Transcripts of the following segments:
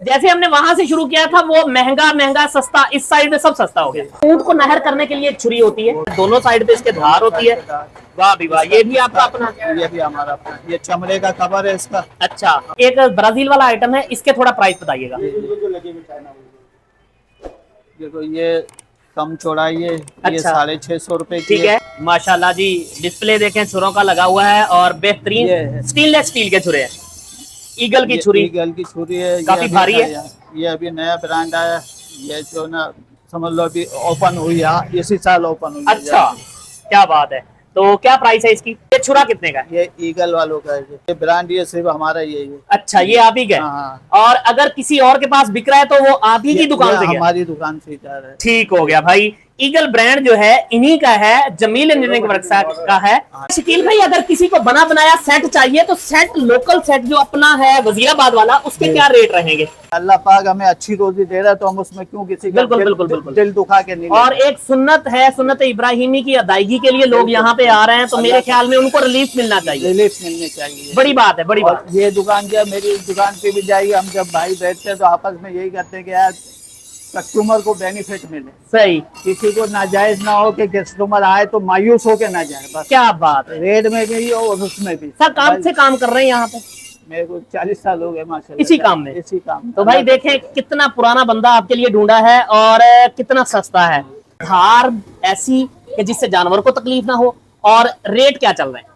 जैसे हमने वहां से शुरू किया था वो महंगा महंगा सस्ता, इस साइड में सब सस्ता हो गया। ऊंट को नहर करने के लिए एक छुरी होती है, दोनों साइड पे इसके धार होती है। वाह भी वाह, ये भी आपका अपना? ये भी हमारा अपना, ये चमड़े का कवर है इसका। अच्छा, एक ब्राजील वाला आइटम है, इसके थोड़ा प्राइस बताइएगा। देखो ये कम चौड़ाई है, ये अच्छा। 650 रुपए की ठीक है, माशाल्लाह जी। डिस्प्ले देखें छुरों का लगा हुआ है और बेहतरीन स्टेनलेस स्टील के छुरे हैं। ईगल की छुरी, ईगल की छुरी है, काफी भारी है। ये अभी नया ब्रांड आया, ये जो ना समझ लो अभी ओपन हुई है, इसी साल ओपन हुई। अच्छा, क्या बात है। तो क्या प्राइस है इसकी? ये छुरा कितने का है? ये ईगल वालों का है, ये ब्रांड ये सिर्फ हमारा ये है। अच्छा, ये आप ही का है। हाँ। और अगर किसी और के पास बिक रहा है तो वो आप ही की दुकान से? हमारी दुकान से जा रहा है। ठीक हो गया भाई। ईगल ब्रांड जो है इन्हीं का है, जमील इंजीनियरिंग वर्कशॉप का है। शकील भाई, अगर किसी को बना बनाया सेट चाहिए तो सेट, लोकल सेट जो अपना है वजीराबाद वाला, उसके क्या रेट रहेंगे? अल्लाह पाक हमें अच्छी रोजी दे रहा है तो हम उसमें क्यों किसी का दिल दुखा के नहीं। और एक सुन्नत है, सुन्नत इब्राहिमी की अदायगी के लिए लोग यहाँ पे आ रहे हैं, तो मेरे ख्याल में उनको रिलीफ मिलना चाहिए। रिलीफ मिलने चाहिए, बड़ी बात है, बड़ी बात। ये दुकान जो मेरी दुकान पे भी जाइए, हम जब भाई बैठते हैं तो आपस में यही करते हैं कि यार कस्टमर को बेनिफिट मिले। सही, किसी को नाजायज ना हो कि कस्टमर आए तो मायूस हो के ना जाए। बस क्या बात है, रेट में भी और उसमें भी। सर काम से काम कर रहे हैं यहाँ पे? मेरे को 40 साल हो गए माशाल्लाह इसी काम में। इसी काम। तो भाई देखें कितना पुराना बंदा आपके लिए ढूंढा है और कितना सस्ता है। धार ऐसी कि जिससे जानवर को तकलीफ ना हो। और रेट क्या चल रहे हैं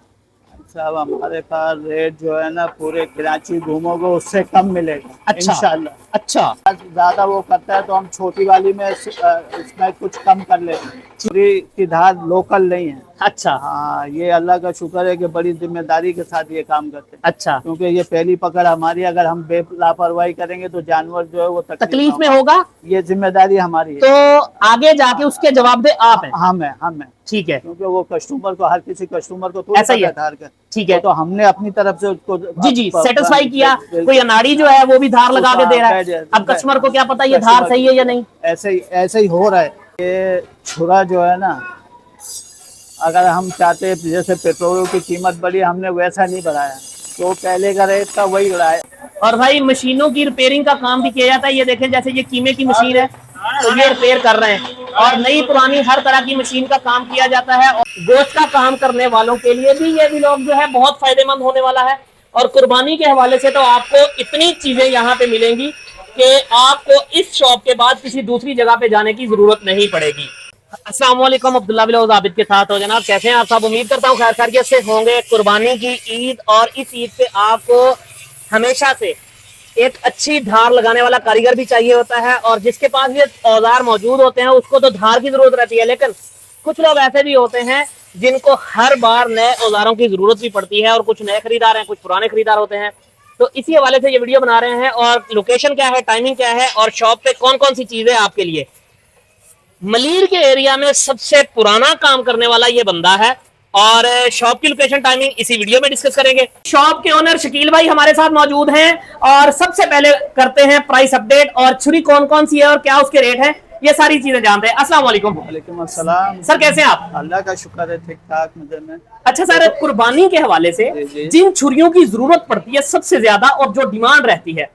साहब? हमारे पास रेट जो है ना, पूरे कराची घूमोगे उससे कम मिलेगा। अच्छा, इंशाल्लाह। अच्छा, ज्यादा वो करता है तो हम छोटी वाली में इसमें कुछ कम कर लेते हैं। छुरी की धार लोकल नहीं है। अच्छा, हाँ, ये अल्लाह का शुक्र है कि बड़ी जिम्मेदारी के साथ ये काम करते हैं। अच्छा, क्योंकि ये पहली पकड़ हमारी, अगर हम बेलापरवाही करेंगे तो जानवर जो है वो तकलीफ में होगा। ये जिम्मेदारी हमारी है। तो आगे जाके उसके जवाब दे आप हैं। हम है। ठीक है, क्योंकि वो कस्टमर को, हर किसी कस्टमर को ऐसा ही है। ठीक है, तो हमने अपनी तरफ से उसको जी सेटिस्फाई किया। कोई अनाड़ी जो है वो भी धार लगा के दे रहा है, अब कस्टमर को क्या पता ये धार सही है या नहीं। ऐसे ही हो रहा है। ये छुरा जो है ना, अगर हम चाहते हैं जैसे पेट्रोल की कीमत बढ़ी, हमने वैसा नहीं बढ़ाया, तो पहले का रेट था वही बढ़ाया। और भाई मशीनों की रिपेयरिंग का काम भी किया जाता है। ये देखें, जैसे ये कीमे की मशीन है तो ये रिपेयर कर रहे हैं, और नई पुरानी हर तरह की मशीन का काम किया जाता है। और गोश्त का काम करने वालों के लिए भी ये व्लॉग जो है बहुत फायदेमंद होने वाला है। और कुर्बानी के हवाले से तो आपको इतनी चीजें यहाँ पे मिलेंगी कि आपको इस शॉप के बाद किसी दूसरी जगह पे जाने की जरूरत नहीं पड़ेगी। अस्सलाम वालेकुम, अब्दुल्ला बिलौज आबिद के साथ हो जनाब। कैसे हैं आप सब? उम्मीद करता हूँ खैर खैरियत से होंगे। कुर्बानी की ईद, और इस ईद पे आपको हमेशा से एक अच्छी धार लगाने वाला कारीगर भी चाहिए होता है, और जिसके पास ये औजार मौजूद होते हैं उसको तो धार की जरूरत रहती है। लेकिन कुछ लोग ऐसे भी होते हैं जिनको हर बार नए औजारों की जरूरत भी पड़ती है, और कुछ नए खरीदार हैं, कुछ पुराने खरीदार होते हैं। तो इसी हवाले से ये वीडियो बना रहे हैं। और लोकेशन क्या है, टाइमिंग क्या है, और शॉप पे कौन कौन सी चीजें आपके लिए। मलीर के एरिया में सबसे पुराना काम करने वाला ये बंदा है, और शॉप की लोकेशन, टाइमिंग इसी वीडियो में डिस्कस करेंगे। शॉप के ओनर शकील भाई हमारे साथ मौजूद हैं, और सबसे पहले करते हैं प्राइस अपडेट, और छुरी कौन कौन सी है और क्या उसके रेट है, ये सारी चीजें जानते हैं। अस्सलाम वालेकुम। वालेकुम अस्सलाम। सर कैसे हैं आप? अल्लाह का शुक्र है, ठीक ठाक मजे में। अच्छा सर, कुर्बानी के हवाले से जिन छुरियों की जरूरत पड़ती है सबसे ज्यादा और जो डिमांड रहती है,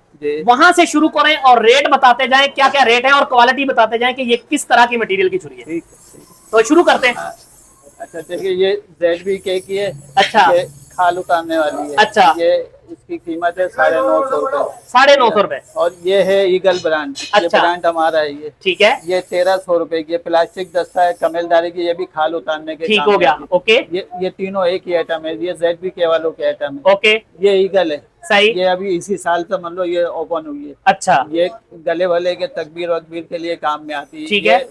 वहां से शुरू करें और रेट बताते जाएं, क्या क्या रेट है, और क्वालिटी बताते जाएं कि ये किस तरह की मटेरियल की छुरी है। ठीक। तो शुरू करते हैं। अच्छा देखिए, ये ZBK की है। अच्छा, ये खाल उतारने वाली है। अच्छा, ये इसकी कीमत है 950 रुपए। 950 रुपए। और ये है ईगल ब्रांड। अच्छा, ये ब्रांड हमारा है। ये ठीक है। ये 1300 रुपए की। ये प्लास्टिक दस्ता है कमेलदारी की, ये भी खाल उतारने के। ठीक हो गया, ओके। ये तीनों एक ही आइटम है। ये ZBK वालों के आइटम है। ओके, ये ईगल है। सही। ये अभी इसी साल से मान लो ये ओपन हुई है। अच्छा, ये गले वाले के तकबीर वकबीर के लिए काम में आती है। ठीक है।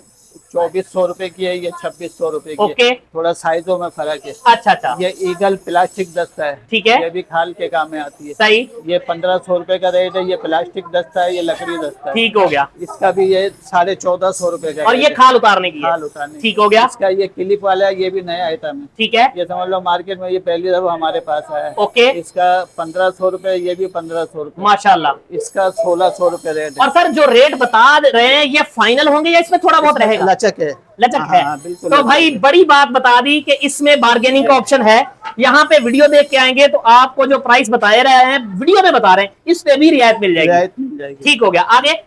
2400 रुपए की है, ये 2600 रुपए की ओके। है। थोड़ा साइजों में फर्क है। अच्छा अच्छा, ये ईगल प्लास्टिक दस्ता है। ठीक है। ये भी खाल के काम में आती है। सही। ये 1500 रुपए का रेट है। ये प्लास्टिक दस्ता है, ये लकड़ी दस्ता है। ठीक हो गया। इसका भी ये 1450 रुपए का। और ये खाल उतारने की है। खाल उतारने। ठीक हो गया। इसका ये क्लिप वाला है, ये भी नया आइटम है। ठीक है। ये समझ लो मार्केट में ये पहली दफा हमारे पास आया है। ओके। इसका 1500 रुपए, ये भी 1500 रुपए। माशाल्लाह। इसका 1600 रुपए रेट है। और सर जो रेट बता रहे हैं ये फाइनल होंगे या इसमें थोड़ा बहुत रहेगा? लचक है। लचक है। हाँ, बिल्कुल तो लचक भाई है। बड़ी बात बता दी कि इसमें बार्गेनिंग का ऑप्शन है। यहाँ पे वीडियो देख के आएंगे तो आपको जो प्राइस बताए रहे हैं वीडियो में बता रहे हैं, इस पे भी रियायत मिल जाएगी। रियायत मिल जाएगी। ठीक हो गया, आगे।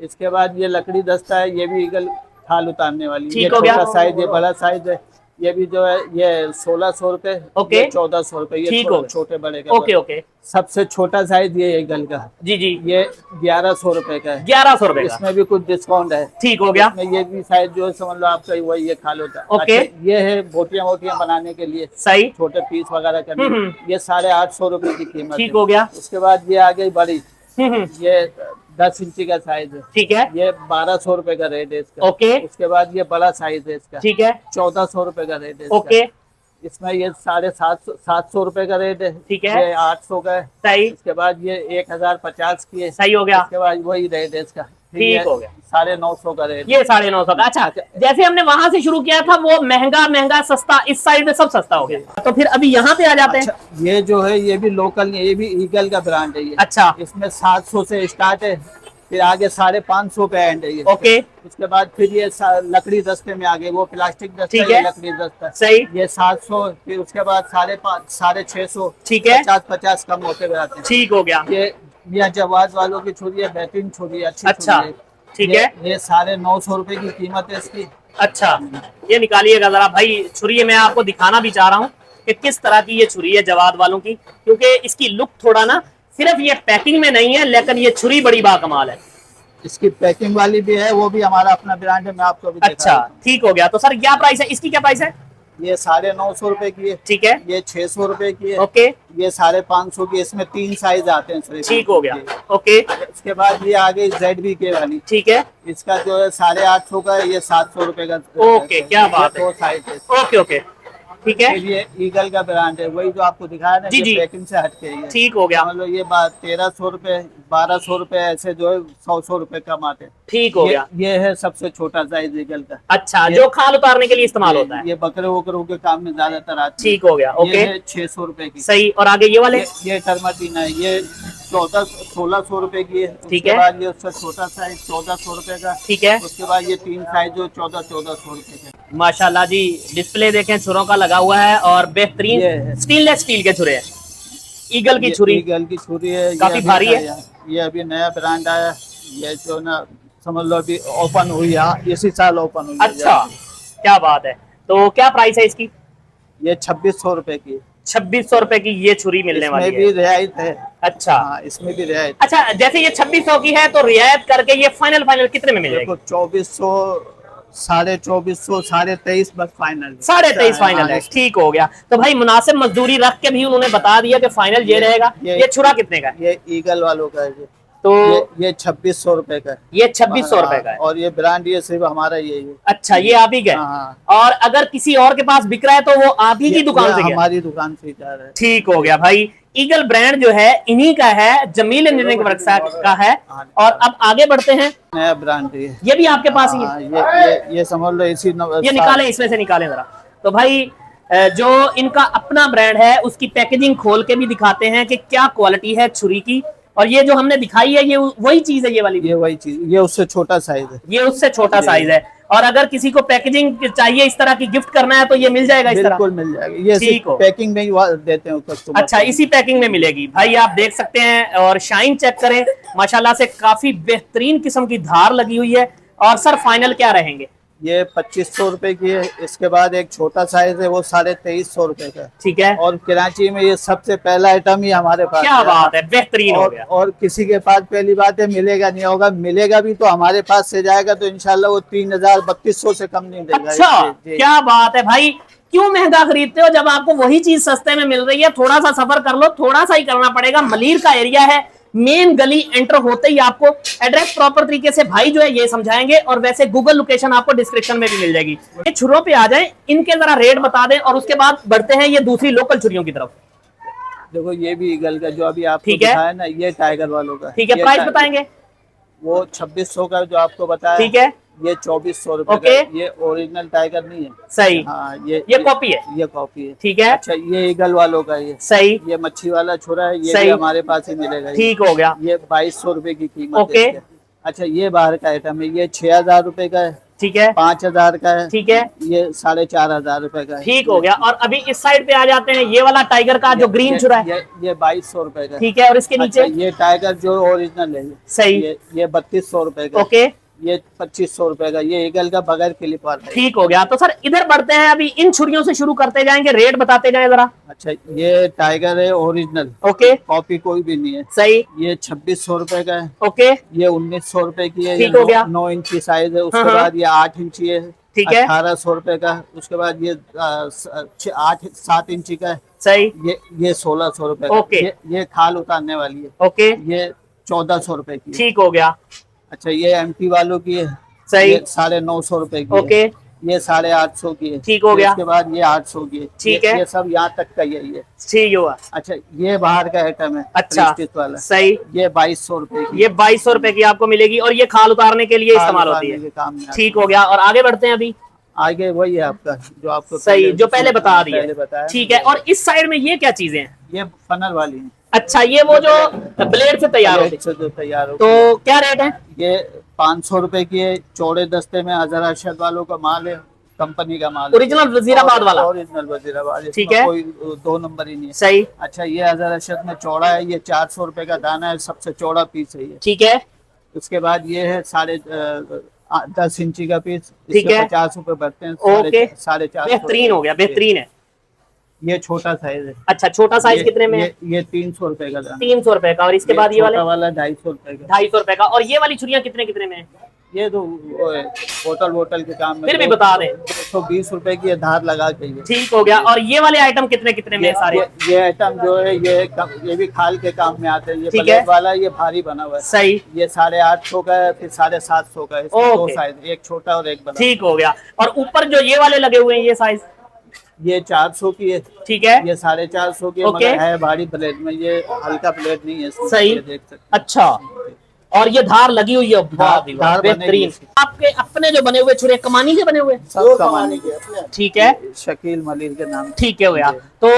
इसके बाद ये लकड़ी दस्ता है, ये भी ईगल खाल उतारने वाली। ठीक ये हो गया। छोटा साइज है, बड़ा साइज है। ये भी जो है ये 1600 रुपए, ओके। ये 1400 रुपए। ये ठीक हो गया। छोटे बड़े का। ओके ओके सबसे छोटा साइज ये ईगल का, जी जी, ये 1100 रुपए का है। 1100 रुपए का। इसमें भी कुछ डिस्काउंट है। ठीक हो गया। इसमें ये भी साइज जो है समझ लो आपका वही ये खाल होता है। ओके। अच्छा, ये है बोटियां वोटियां बनाने के लिए, सही। छोटे पीस वगैरह करने, ये 850 रुपए की कीमत ठीक है। हो गया। उसके बाद ये आ गई बड़ी, ये 10 इंची का साइज है। ठीक है। ये 1200 रुपए का रेट है इसका। ओके। उसके बाद ये बड़ा साइज है इसका। ठीक है। 1400 रुपए का रेट है ओके। इसका। इसमें ये 750 रुपए का रेट है। ठीक है। ये 800 का है। सही। इसके बाद ये 1050 की है। सही हो गया। इसके बाद वही रेट है इसका। ठीक हो गया। 950 का रेट। ये 950 का। अच्छा, जैसे हमने वहां से शुरू किया था वो महंगा महंगा सस्ता, इस साइड में सब सस्ता हो गया। तो फिर अभी यहाँ पे आ जाते हैं। अच्छा, ये जो है ये भी लोकल नहीं है, ये भी ईगल का ब्रांड है ये। अच्छा। इसमें 700 से स्टार्ट है, फिर आगे 550 पे एंड है ये। ओके। उसके बाद फिर ये लकड़ी दस्ते में आ गए, वो प्लास्टिक दस्ता, ठीक ये है। लकड़ी दस्ता। सही। ये 700, फिर उसके बाद 550, 650। ठीक है। 50 कम होते हुए आते हैं। ठीक हो गया। ये जवाज वालों की छुरी है, बेहतरीन छुरी है, अच्छी अच्छा, छुरी है। ठीक है। ये 950 रुपए की कीमत है इसकी। अच्छा, ये निकालिएगा जरा भाई छुरी। मैं आपको दिखाना भी चाह रहा हूँ कि किस तरह की ये छुरी है जवाद वालों की, क्योंकि इसकी लुक थोड़ा ना, सिर्फ ये पैकिंग में नहीं है लेकिन ये छुरी बड़ी बाकमाल है। इसकी पैकिंग वाली भी है, वो भी हमारा अपना ब्रांड है, मैं आपको भी अच्छा, ठीक हो गया। तो सर क्या प्राइस है इसकी, क्या प्राइस है? ये 950 रुपए की है। ठीक है। ये 600 रुपए की है। ओके। ये 550 की। इसमें 3 साइज आते हैं सिर्फ। ठीक हो गया। ओके। इसके बाद ये आ गई ZBK वाली। ठीक है। इसका जो है 850 का है, ये 700 रुपए का। ओके, क्या बात है। 2 साइज है। ओके ओके, ठीक है। फिर ये ईगल का ब्रांड है, वही जो आपको दिखाया ना, जी, जी। ये पैकिंग से हटके है। ठीक हो गया। मतलब ये 1300 रुपए, 1200 रुपए, ऐसे जो है 100 रुपए कम आते हैं। ठीक हो गया। ये है सबसे छोटा साइज ईगल का। अच्छा, जो खाल उतारने के लिए इस्तेमाल होता है। ये बकरे वकरों के काम में ज्यादातर आती है। ठीक हो गया। ओके। ये है 600 रुपए की। सही। और आगे ये वाले? ये टर्माटीना है, ये 1600 रुपए की है। ठीक उसके है। बाद ये उसका छोटा साइज 1400 रुपए का। ठीक है। उसके बाद ये 3 साइज जो 1400 रुपए का। माशाल्लाह जी, डिस्प्ले देखें छुरों का लगा हुआ है और ये बेहतरीन है। स्टेनलेस स्टील के छुरे हैं। ईगल की छुरी ईगल की छुरी है, ये काफी अभी भारी है। आया। ये अभी नया ब्रांड आया, ये जो ना समझ लो अभी ओपन हुई है, इसी साल ओपन हुई है। अच्छा, क्या बात है। तो क्या प्राइस है इसकी? ये 2600 रुपए की। 2600 रुपए की ये छुरी मिलने इसमें वाली भी है। रियायत है। अच्छा। हाँ, इसमें भी रियायत। अच्छा, जैसे ये 2600 की है तो रियायत करके ये फाइनल कितने में मिल जाएगी? देखो 2400, 2450, 23.5 बस फाइनल। 23.5 फाइनल है। ठीक हो गया। तो भाई मुनासिब मजदूरी रख के भी उन्होंने बता दिया कि फाइनल ये रहेगा। ये छुरा कितने का है? ये ईगल वालों का है। तो ये 2600 रुपए का है। ये 2600 रुपए का है। और ये ब्रांड ये सिर्फ हमारा यही है। अच्छा, ये आप ही का है। हाँ। और अगर किसी और के पास बिक रहा है तो वो आप ही की दुकान से गया? हमारी दुकान से जा रहा है। ठीक हो गया भाई। ईगल ब्रांड जो है इन्हीं का है, जमील इंजीनियरिंग वर्कशॉप का है। और अब आगे बढ़ते हैं। नया ब्रांड है ये भी आपके पास ही हाँ, है? ये समझ लो इसी ये निकालें, इसमें से निकालें जरा। तो भाई जो इनका अपना ब्रांड है उसकी पैकेजिंग खोल के भी दिखाते हैं कि क्या क्वालिटी है छुरी की। और ये जो हमने दिखाई है ये वही चीज है, ये वाली? ये वही चीज, ये उससे छोटा साइज है। ये उससे छोटा साइज है। और अगर किसी को पैकेजिंग चाहिए इस तरह की गिफ्ट करना है तो ये मिल जाएगा इस तरह? बिल्कुल मिल जाएगा। ये ठीक हो। पैकिंग में ही देते हैं कस्टमर। अच्छा, इसी पैकिंग में मिलेगी। भाई आप देख सकते हैं और शाइन चेक करें, माशाल्लाह से काफी बेहतरीन किस्म की धार लगी हुई है। और सर फाइनल क्या रहेंगे? ये 2500 रुपए की है। इसके बाद एक छोटा साइज है, वो 2350 रुपए का। ठीक है। और कराची में ये सबसे पहला आइटम ही हमारे पास। क्या बात है, बेहतरीन हो गया। और किसी के पास पहली बात है मिलेगा नहीं होगा, मिलेगा भी तो हमारे पास से जाएगा तो इंशाल्लाह वो 3200 से कम नहीं देगा। अच्छा, जी। क्या बात है भाई। क्यों महंगा खरीदते हो जब आपको वही चीज सस्ते में मिल रही है? थोड़ा सा सफर कर लो, थोड़ा सा ही करना पड़ेगा। मलीर का एरिया है, मेन गली एंटर होते ही आपको एड्रेस प्रॉपर तरीके से भाई जो है ये समझाएंगे। और वैसे गूगल लोकेशन आपको डिस्क्रिप्शन में भी मिल जाएगी। ये छुरों पे आ जाए, इनके जरा रेट बता दें और उसके बाद बढ़ते हैं ये दूसरी लोकल छुरियों की तरफ। देखो ये भी ईगल का जो अभी आपको ठीक है। दिखाया ना, ये टाइगर वालों का। ठीक है, प्राइस बताएंगे? वो 2600 का जो आपको बताया। ठीक है। ये 2400 रुपए ओके। का। ये ओरिजिनल टाइगर नहीं है। सही। हाँ, ये कॉपी है। ये कॉपी है। ठीक है। अच्छा, ये ईगल वालों का ये। सही। ये मच्छी वाला छुरा है, ये सही। भी हमारे पास ही मिलेगा। ठीक हो गया। ये 2200 रुपए की कीमत ओके। है। अच्छा, ये बाहर का आइटम है, ये 6000 रुपए का है। ठीक है, 5,000 का है। ठीक है, ये 4,500 रुपए का है। ठीक हो गया। और अभी इस साइड पे आ जाते हैं, ये वाला टाइगर का जो ग्रीन छुरा है, ये 2200 रुपए का है। ठीक है। और इसके नीचे अच्छा, ये टाइगर जो ओरिजिनल है, सही, ये 3200 रुपए का। ओके, ये 2500 रुपए का। ये ईगल का बगैर क्लिप वाला है। ठीक हो गया। तो सर इधर बढ़ते हैं, अभी इन छुरियों से शुरू करते जाएंगे, रेट बताते जाए जरा। अच्छा, ये टाइगर है ओरिजिनल, ओके, कॉपी कोई भी नहीं है। सही, ये 2600 रुपए का है। ओके, ये 1900 रुपए की है। ठीक हो गया। 9 इंची साइज है। उसके हाँ, बाद ये 8 इंची है, ठीक है, 1800 रुपए का। उसके बाद ये 7 इंची का है, सही, ये 1600 रुपए का। ओके। ये खाल उतारने वाली है, ओके, ये 1400 रुपए की है। ठीक हो गया, अच्छा, ये एमटी वालों की है, सही, ये 950 रुपए की है। ओके, ये 850 की है, ठीक हो गया। उसके बाद ये 800 की है, ठीक है। ये सब यहाँ तक का ही है। ठीक हुआ। अच्छा, ये बाहर का आइटम है, अच्छा, प्रेस्टीज वाला, सही, ये 2200 रुपए की। ये 2200 रुपए की आपको मिलेगी, और ये खाल उतारने के लिए इस्तेमाल होती है। काम में ठीक हो गया। और आगे बढ़ते हैं, अभी आगे वही है आपका जो आपको सही, जो पहले बता दिया, बताया। ठीक है। और इस साइड में ये क्या चीजें हैं? ये फनल वाली है। अच्छा, ये वो जो ब्लेड से तैयार होती है, जो तैयार हो, तो क्या रेट है? ये 500 रुपए की है। चौड़े दस्ते में अजहर अरशद वालों का माल है, कंपनी का माल है, ओरिजिनल वजीराबाद वाला, ओरिजिनल वजीराबाद, ठीक है, कोई 2 नंबर ही नहीं है। सही। अच्छा, ये अजहर अरशद में चौड़ा है, ये 400 रुपए का दाना है, सबसे चौड़ा पीस है ये, ठीक है। उसके बाद ये है 10.5 इंची का पीस, ठीक है, 50 रुपए बढ़ते हैं, ओके, 450। बेहतरीन हो गया, बेहतरीन है। ये छोटा साइज है। अच्छा, छोटा साइज कितने में है? ये 300 रुपए का दाना। 300 रुपए का। और इसके बाद ये वाले वाला 250 रुपए का। 250 रुपए का। और ये वाली छुरियां कितने कितने में है? ये तो बोतल के काम में, फिर भी बता दें, 220 रुपए की धार लगा के ये। ठीक हो गया। और ये वाले आइटम कितने कितने में है सारे? ये आइटम जो है ये भी खाल के काम में आते हैं। ये ठीक है, प्लेट वाला, ये भारी बना हुआ है, सही, ये 850 का है, फिर 750 का है। इसमें 2 साइज, एक छोटा और एक बड़ा। ठीक हो गया। और ऊपर जो ये वाले लगे हुए हैं, ये साइज ये 400 की है, ठीक है, ये 450 की है, ओके, मगर है भारी प्लेट में, ये हल्का प्लेट नहीं है इसमें, सही, ये देख सकते हैं। अच्छा। और ये धार लगी हुई है, धार बेहतरीन। आपके अपने जो बने हुए छुरे कमानी के बने हुए? सब कमाने के। ठीक है, शकील मलिर के नाम। ठीक है भैया। तो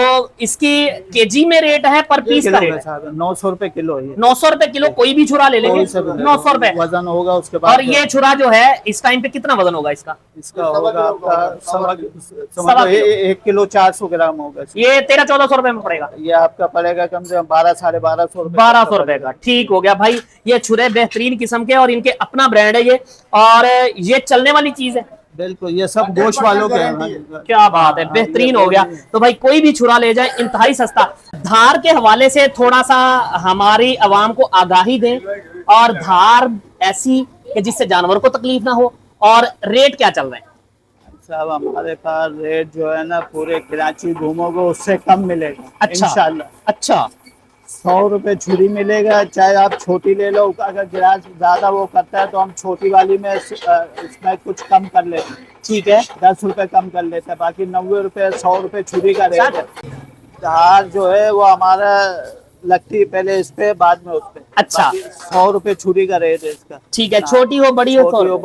इसकी केजी में रेट है, पर पीस का रेट है? 900 रुपए किलो है। 900 रुपए किलो, कोई भी छुरा ले लेंगे 900 रुपए वजन होगा। उसके बाद और ये छुरा जो है इस टाइम पे कितना वजन होगा इसका? इसका होगा आपका 1 किलो 400 ग्राम होगा। ये 1300-1400 रुपए में पड़ेगा। ये आपका पड़ेगा कम से कम 1200-1250 रुपए। 1200 रुपए का, ठीक हो गया भाई। ये छुरे बेहतरीन किस्म के, और इनके अपना ब्रांड है ये, और ये चलने वाली चीज है। बिल्कुल, ये सब गोश्त वालों के हैं। क्या बात है, बेहतरीन हो गया। तो भाई कोई भी छुरा ले जाए, इंतहाई सस्ता। धार के हवाले से थोड़ा सा हमारी आवाम को आगाही दें, और धार ऐसी कि जिससे जानवर को तकलीफ ना हो। और रेट क्या चल रहे हैं साहब? हमारे पास रेट जो है ना, पूरे कराची घूमोगे उससे कम मिलेगा। अच्छा, इंशाल्लाह। अच्छा, 100 रुपए छुरी मिलेगा, चाहे आप छोटी ले लो। अगर गिराज ज्यादा वो करता है तो हम छोटी वाली में इसमें कुछ कम कर लेते हैं, ठीक है, 10 रुपए कम कर लेते हैं। बाकी 90 रुपए 100 रुपए छुरी का रेट है। धार जो है वो हमारा लगती है पहले इस पे, बाद में उस पे। अच्छा, 100 रुपए छुरी का रेट है इसका। ठीक है। छोटी हो बड़ी हो, छोटी हो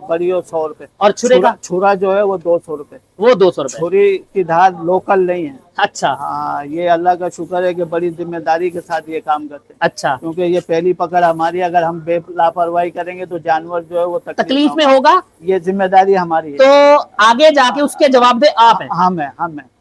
बड़ी हो 100 रुपए। और छुरे का छुरा जो है वो 200 रुपए। वो 200 रुपए। छुरी की धार लोकल नहीं है। अच्छा, हाँ, ये अल्लाह का शुक्र है कि बड़ी जिम्मेदारी के साथ ये काम करते हैं। अच्छा, क्योंकि ये पहली पकड़ हमारी, अगर हम बेलापरवाही करेंगे तो जानवर जो है वो तकलीफ में होगा। ये जिम्मेदारी हमारी है। तो आगे जाके उसके जवाब दे आप हैं। हम है,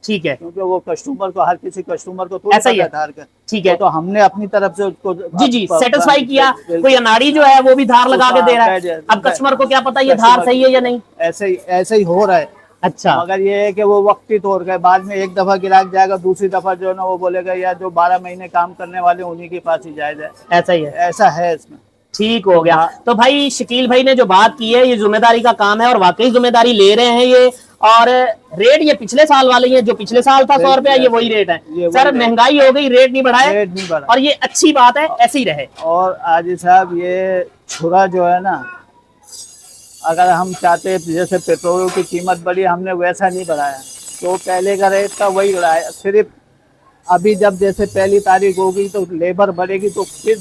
ठीक है, क्योंकि वो कस्टमर को, हर किसी कस्टमर को तो ऐसा ही है। धार का, ठीक है, तो हमने अपनी तरफ से उसको जी सेटिस्फाई किया। कोई अनाड़ी जो है वो भी धार लगा के दे रहा है, अब कस्टमर को क्या पता ये धार सही है या नहीं। ऐसे ही हो रहा है। अच्छा, मगर ये है कि वो वक्ती तौर का, बाद में एक दफा गिराक जाएगा, दूसरी दफा जो है ना वो बोलेगा यार जो 12 महीने काम करने वाले उन्हीं के पास ही जायज है। ऐसा ही है, ऐसा है इसमें। ठीक हो गया। तो भाई शकील भाई ने जो बात की है, ये जिम्मेदारी का काम है, और वाकई जिम्मेदारी ले रहे हैं ये। और रेट ये पिछले साल वाले हैं, जो पिछले साल था 100 रुपया, ये वही रेट है। सर महंगाई हो गई, रेट नहीं बढ़ाए, और ये अच्छी बात है, ऐसे ही रहे। और आजी साहब, ये छुरा जो है ना, अगर हम चाहते जैसे पेट्रोल की कीमत बढ़ी, हमने वैसा नहीं बढ़ाया। तो पहले का रेट था वही बढ़ाया। सिर्फ अभी जब जैसे पहली तारीख होगी तो लेबर बढ़ेगी, तो फिर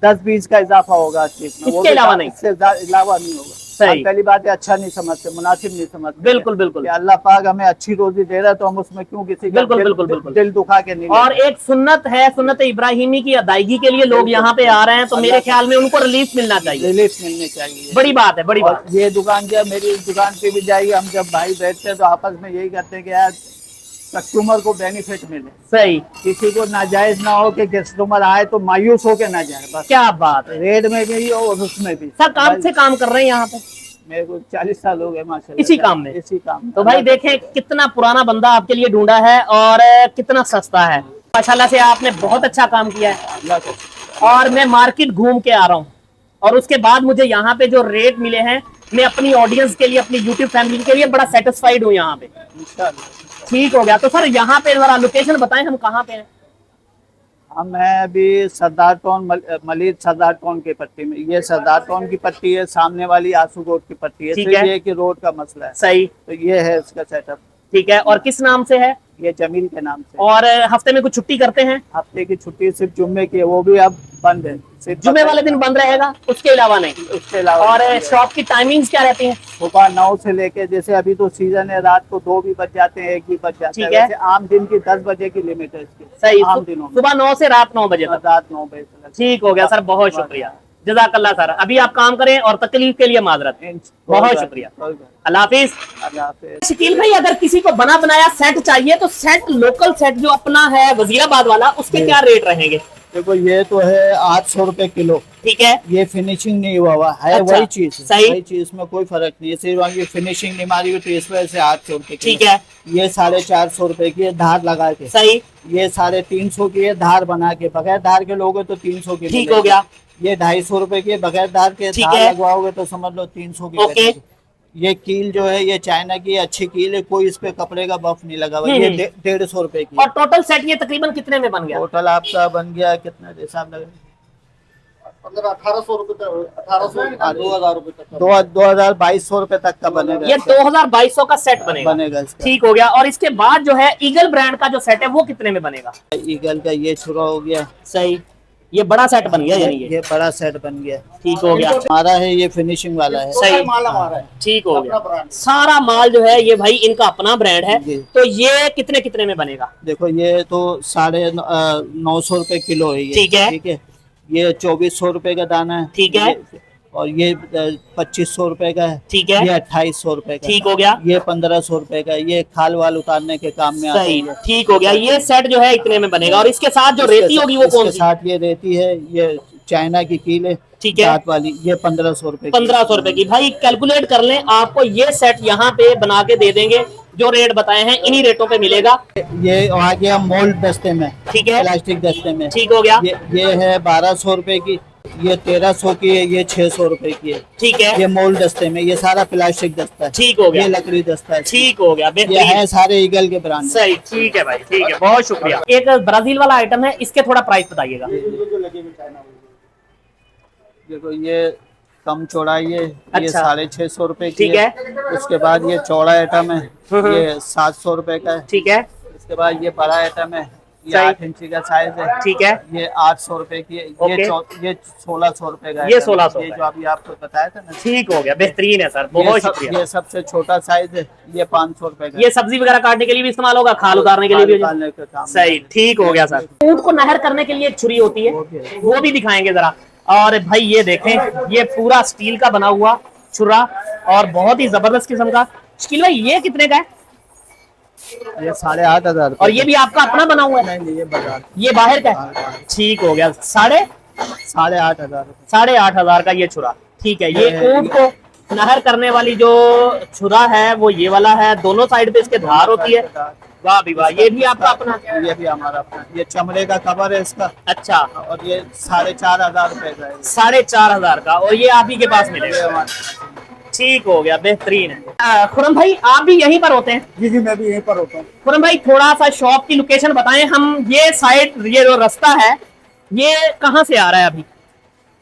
10-20 का इजाफा होगा चीज में, इसके अलावा नहीं, इससे अलावा नहीं होगा। सही। पहली बात है अच्छा नहीं समझते, मुनासिब नहीं समझते। बिल्कुल बिल्कुल। कि अल्लाह पाक हमें अच्छी रोजी दे रहा है तो हम उसमें क्यों किसी का बिल्कुल बिल्कुल बिल्कुल दिल दुखा के नहीं और एक सुन्नत है, सुन्नत इब्राहिमी की अदायगी के लिए लोग यहाँ पे आ रहे हैं, तो मेरे ख्याल में उनको रिलीफ मिलना चाहिए, रिलीफ मिलनी चाहिए। बड़ी बात है, बड़ी बात। ये दुकान क्या, मेरी दुकान पे भी जाइए, हम जब भाई बैठते हैं तो आपस में यही करते हैं कि यार कस्टमर को बेनिफिट मिले, सही, किसी को नाजायज ना हो कि कस्टमर आए तो मायूस हो के ना जाए। बस क्या बात है। रेट में भी और उसमें भी। सर काम से काम कर रहे हैं यहाँ पे? मेरे को 40 साल हो गए माशाल्लाह इसी काम में? इसी काम। तो भाई देखें कितना पुराना बंदा आपके लिए ढूंढा है और कितना सस्ता है। माशाल्लाह से आपने बहुत अच्छा काम किया है। और मैं मार्केट घूम के आ रहा हूँ और उसके बाद मुझे यहाँ पे जो रेट मिले हैं, मैं अपनी ऑडियंस के लिए, अपनी यूट्यूब फैमिली के लिए बड़ा सेटिस्फाइड हूँ यहाँ पे। ठीक हो गया। तो सर यहाँ पे जरा लोकेशन बताएं, हम कहाँ पे हैं? हम हैं अभी सरदार टाउन, मलिर सरदार टाउन की पट्टी में। ये सरदार टाउन की पट्टी है, सामने वाली आंसू रोड की पट्टी है। ठीक सिर्फ है। ये कि रोड का मसला है। सही। तो ये है इसका सेटअप। ठीक है। और किस नाम से है? ये जमील के नाम से। और हफ्ते में कुछ छुट्टी करते हैं? हफ्ते की छुट्टी सिर्फ जुम्मे की है, वो भी अब बंद है। सिर्फ जुम्मे वाले दिन बंद रहेगा, उसके अलावा नहीं? उसके अलावा। और शॉप की टाइमिंग्स क्या रहती हैं? सुबह 9 से लेके, जैसे अभी तो सीजन है, रात को 2 भी बज जाते हैं, 1 भी बज जाता है। ठीक है। वैसे आम दिन की 10 बजे की लिमिट है इसकी। सही। आम दिनों में सुबह 9 से रात 9 बजे तक? रात 9 बजे तक। ठीक हो गया सर, बहुत शुक्रिया, जज़ाकल्लाह सर। अभी आप काम करें और तकलीफ के लिए माजरत, बहुत शुक्रिया, अल्लाह हाफिज। शकील भाई, अगर किसी को बना बनाया सेट चाहिए तो सेट, लोकल सेट जो अपना है वजीराबाद वाला, उसके क्या रेट रहेंगे? देखो ये तो है 800 रुपए किलो। ठीक है। ये फिनिशिंग नहीं हुआ हुआ है। अच्छा, वही चीज है, सही। वही चीज में कोई फर्क नहीं है, सिर्फ ये फिनिशिंग नहीं मारी हुई तो इस वजह से 800 रुपए। ठीक है। ये 450 रुपए की है धार लगा के। सही। ये 350 की है धार बना के। बगैर धार के लोगे तो 300 की। ठीक हो गया। ये 250 रुपए की, बगैर धार के धार लगवाओगे तो समझ लो 300 की। ओके। ये कील जो है ये चाइना की अच्छी कील है, कोई इस पे कपड़े का बफ नहीं लगा हुआ। ये 150 रुपए की। और टोटल सेट ये तकरीबन कितने में बन गया? टोटल आपका बन गया कितना हिसाब लगा? 1800 रुपए तक, 1800 2000 रुपए तक, 2200 रुपए तक का बनेगा। ये 2200 का सेट बनेगा इसका। ठीक हो गया। और इसके बाद जो है ईगल ब्रांड का जो सेट है वो कितने में बनेगा? ईगल का ये छुरा हो गया। सही। ये बड़ा सेट बन गया, यानी ये बड़ा सेट बन गया। ठीक हो गया। हमारा है ये फिनिशिंग वाला है। सही। माल हमारा है, ठीक हो अपना गया। ब्रांड। सारा माल जो है ये भाई इनका अपना ब्रांड है। तो ये कितने कितने में बनेगा? देखो ये तो 950 रुपए किलो है ये। ठीक है। ठीक है। ये 2400 रुपए का दाना है। ठीक है। और ये 2500 रुपए का है। ठीक है। ये 2800 रुपए का। ठीक हो गया। ये 1500 रुपए का। ये खाल वाल उतारने के काम में आता है। सही। ठीक हो गया। ये सेट जो है इतने में बनेगा। और इसके साथ जो रेती होगी वो कौन सी? साथ ये रेती है, ये चाइना की कील है। ठीक है। दांत वाली, ये 1500 रुपए। 1500 रुपए की। भाई कैलकुलेट कर लें, आपको ये सेट यहाँ पे बना के दे देंगे, जो रेट बताए हैं इन्हीं रेटों पे मिलेगा। ये आ गया मोल्ड दस्ते में। ठीक है। प्लास्टिक दस्ते में। ठीक हो गया। ये है 1200 रुपए की, ये 1300 की है, ये 600 रुपए की है। ठीक है। ये मोल्ड दस्ते में, ये सारा प्लास्टिक दस्ता है। ठीक हो गया। ये लकड़ी दस्ता है। ठीक हो गया, ये बेहतरीन। है सारे ईगल के ब्रांड। सही। ठीक है भाई, ठीक है, बहुत शुक्रिया। एक ब्राजील वाला आइटम है, इसके थोड़ा प्राइस बताइएगा। देखो ये कम चौड़ाई है। अच्छा। ये 650 रुपए की ठीक है। उसके बाद ये चौड़ा आइटम है, ये 700 रुपए का है। ठीक है। इसके बाद ये बड़ा आइटम है, ये सही। 8 इंची का साइज है। ठीक है। ये 800 रुपए की है। ओके। ये 1600 रुपए का है। ये 1600 ये जो अभी आपको बताया था ना। ठीक हो गया, बेहतरीन है सर, बहुत शुक्रिया। ये सबसे छोटा साइज है, ये 500 रुपए का। ये सब्जी वगैरह काटने के लिए भी इस्तेमाल होगा, खाल उतारने के लिए भी? निकालने का काम। सही। ठीक हो गया सर। ऊंट को नहर करने के लिए एक छुरी होती है, वो भी दिखाएंगे जरा। और भाई ये देखें, ये पूरा स्टील का बना हुआ छुरा और बहुत ही जबरदस्त किस्म का। शकील भाई ये कितने का है? ये 8500। और ये भी आपका अपना बना हुआ है? नहीं, ये बाजार, ये बाहर का है। ठीक हो गया। 8500। 8500 का ये छुरा। ठीक है। ये ऊंट को नहर करने वाली जो छुरा है वो ये वाला है, दोनों साइड पे इसके धार होती है। वाह भी वाह। ये भी आपका अपना? ये भी हमारा अपना। ये चमड़े का कवर है इसका। अच्छा। और ये 4500 रुपए का है। 4500 का। और ये आप ही के पास मिलेगा। ठीक हो गया, बेहतरीन है। खुरम भाई आप भी यहीं पर होते हैं? जी जी, मैं भी यहीं पर होता हूँ। खुरम भाई थोड़ा सा शॉप की लोकेशन बताएं। हम ये साइड, ये जो रास्ता है ये कहाँ से आ रहा है अभी?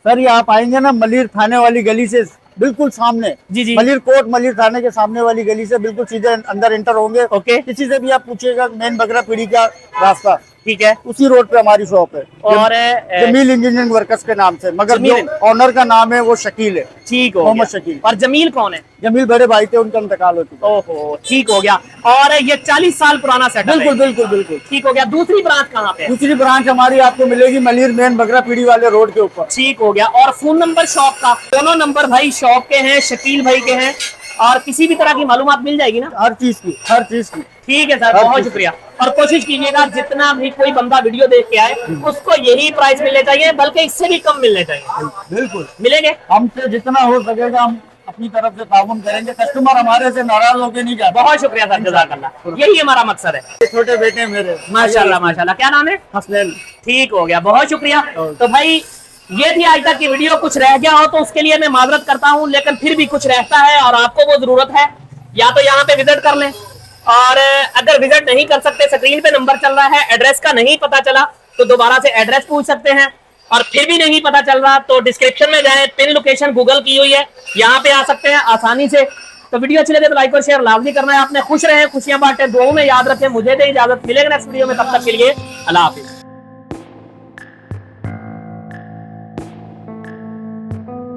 सर ये आप आएंगे ना मलिर थाने वाली गली से बिल्कुल सामने। जी जी। मलिर कोट, मलिर थाने के सामने वाली गली से बिल्कुल सीधे अंदर एंटर होंगे। ओके। किसी से भी आप पूछिएगा, मेन बगरा पीढ़ी का रास्ता ठीक है। उसी रोड पे हमारी शॉप है और जमील इंजीनियरिंग वर्कर्स के नाम से, मगर जो जमील। ऑनर का नाम है वो शकील है, ठीक हो मोहम्मद गया। शकील। और जमील कौन है? जमील बड़े भाई थे, उनका इंतकाल हो चुका। ओहो, ठीक हो गया। और ये 40 साल पुराना सेटअप है। बिल्कुल बिल्कुल बिल्कुल। ठीक हो गया। दूसरी ब्रांच कहाँ पे है? दूसरी ब्रांच हमारी आपको मिलेगी मलिर मेन बगरा पीढ़ी वाले रोड के ऊपर। ठीक हो गया। और फोन नंबर शॉप का? दोनों नंबर भाई शॉप के हैं, शकील भाई के हैं, और किसी भी तरह की मालूमात मिल जाएगी ना? हर चीज की, हर चीज की। ठीक है सर, बहुत शुक्रिया। और कोशिश कीजिएगा जितना भी कोई बंदा वीडियो देख के आए उसको यही प्राइस मिलने चाहिए, बल्कि इससे भी कम मिलने चाहिए। बिल्कुल मिलेंगे। हमसे जितना हो सकेगा हम अपनी तरफ से ताउन करेंगे, कस्टमर हमारे से नाराज होकर नहीं जाता। बहुत शुक्रिया सर, जज़ाकल्लाह। यही हमारा मकसद है। छोटे बेटे मेरे, माशाल्लाह माशाल्लाह। क्या नाम है? हसनैन। ठीक हो गया, बहुत शुक्रिया। तो भाई ये थी आज तक की वीडियो। कुछ रह गया हो तो उसके लिए मैं माजरत करता हूं, लेकिन फिर भी कुछ रहता है और आपको वो जरूरत है, या तो यहाँ पे विजिट कर लें, और अगर विजिट नहीं कर सकते, स्क्रीन पे नंबर चल रहा है, एड्रेस का नहीं पता चला तो दोबारा से एड्रेस पूछ सकते हैं, और फिर भी नहीं पता चल रहा तो डिस्क्रिप्शन में जाएं, पिन लोकेशन गूगल की हुई है, यहाँ पे आ सकते हैं आसानी से। तो वीडियो अच्छी लगे तो लाइक और शेयर लाजमी करना है। आपने खुश रहे, खुशियां बांटे, दुआओं में याद रखें। मुझे दे इजाजत, मिलेगा नेक्स्ट वीडियो में, तब तक के लिए अल्लाह हाफिज।